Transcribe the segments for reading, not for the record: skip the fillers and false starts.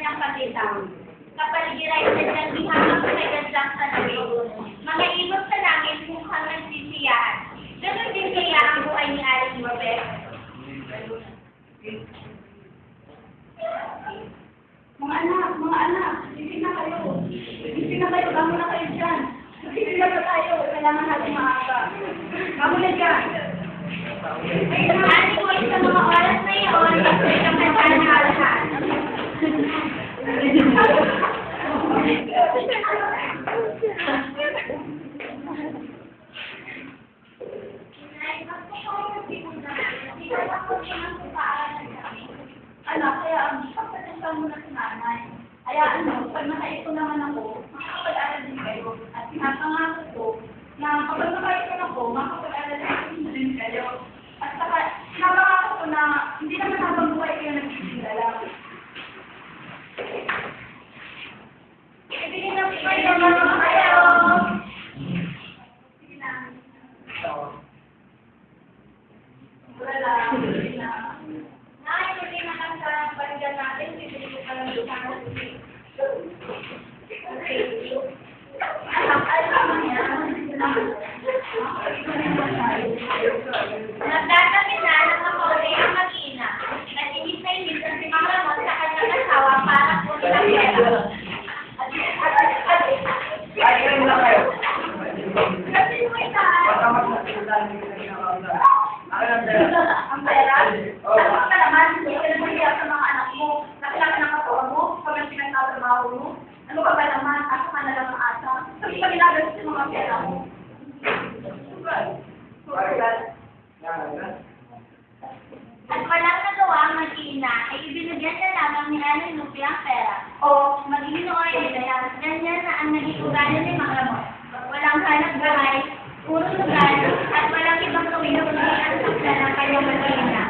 kanyang pagkita. Kapaligiran sa diyang bihangang pinagandang sa langit. Mga ibot sa langit mukhang nagsisiyahan. Ganun din kaya ang buhay ni Aling Mabel. Mga anak, gising na kayo. Gising na kayo, bangon na kayo dyan. Gising na tayo, kailangan natin maaga. Bangon na dyan. Aling mo sa mga oras na iyon, ang handa na lahat. Anak, kaya pagpatensya mo na si nanay. Kaya pag nakaipon naman ako, makakapag-aral din kayo. At pinapangako ko na kapag nakaipon ako, makakapag-aral din kayo. At saka, pinapangako ko na hindi naman habang buhay kayo nagsisigala. Ibigin na po kayo mga kayo. Sige na. Wala. Sige na. Hindi naman sa pagdala natin, bibili ko pa lang sa nagdadami na ng mga uli ang mag-ina. Nag-inis na inis ang si Mang Ramon sa kanyang asawa para po sa pera. Ayun lang kayo. Kasi mo ita. Ang pera? Alam ka naman, hindi ka naman hiya sa mga anak mo. Nakilala ng katawan mo, pag ang pinagtatrabaho mo. Ano ka ba naman? Ako ka na lang maasa. Sabi pa ginagamit sa mga pera mo. Sugal. At walang nagawa ang mag-ina ay ibinigyan na lamang ni Aling Lupi ang pera. O, magiging nooy ay kaya ganyan na ang naging ugali ni Mang Ramon. Walang hanap buhay, puro lugar, at walang ibang gawin na kundi ang sakla ng kanyang mag-ina.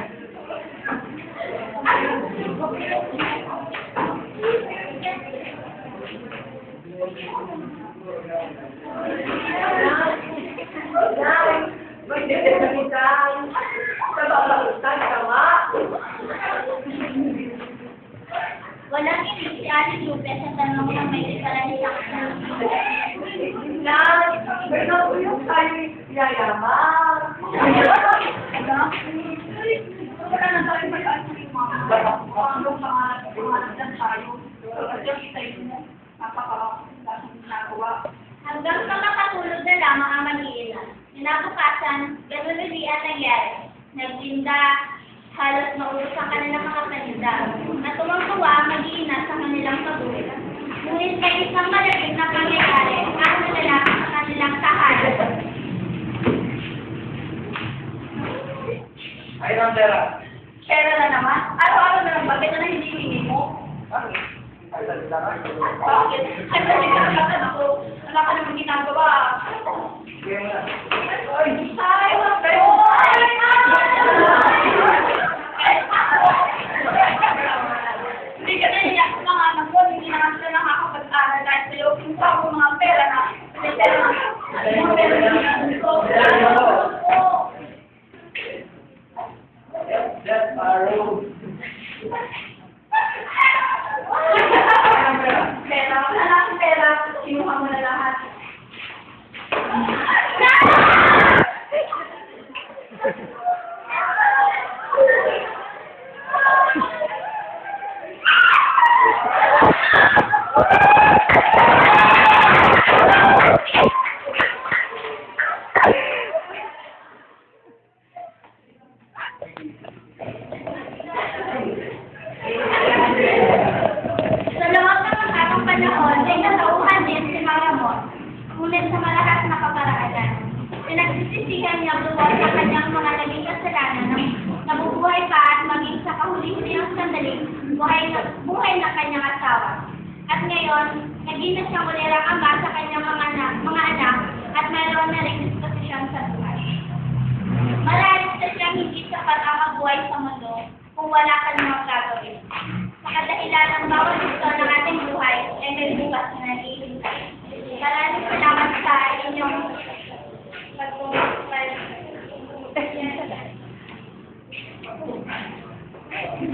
Walang inis si Aling Lupe sa tanong ng may isara ni Sakla. Wala na tayo mag-aas ng mga pangalan lang tayo. Kasi kita mo, napaka-lasang ginagawa. Hanggang sa makatulog na lamang ang mag-iina. Inabukasan, gano'n ulit ang nangyari. Nagtinda, halos maubos ang kanilang mga paninda. At tumangtuwa ang mag-iina sa kanilang pagbuhay. Ngunit may isang malapit na pangyayari ang nalalapit sa kanilang tahanan. Ayun ang pera. Pera na naman. Araw-araw na lang ba? Kaya na hindi hihingi mo? Bakit? Ay, salita ka. Bakit? Ay, kasi kakatan ako. Wala ka naman ginagawa. Sige mo na. Ay, wag kayo. Hindi ka naiyak sa mga anak mo. Hindi naman sila nakakapag-aral dahil sa'yo. Kung sa ako mga pera na. Mga pera na. Just borrow. Pera. Wala ng pera. Kinuha mo na lahat. Sa loob ng makatang panahon ay natauhan din si Mang Ramon. Ngunit sa malakas na kaparaanan. Pinagsisisihan niya buwan sa kanyang mga naging kasalanan na nabubuhay pa at maging sa kahuli-huli ang sandaling buhay na kanyang asawa. At ngayon, naging na siyang ulirang ama sa kanyang mga anak at mayroon na rin disposisyon sa buhay. Malalim na siyang hindi sapat ang mabuhay sa mundo kung wala ka namang gagawin. Sa kadahilan ng bawat gusto ng ating buhay ay may bukas na nag-iintay. Maraming salamat sa inyong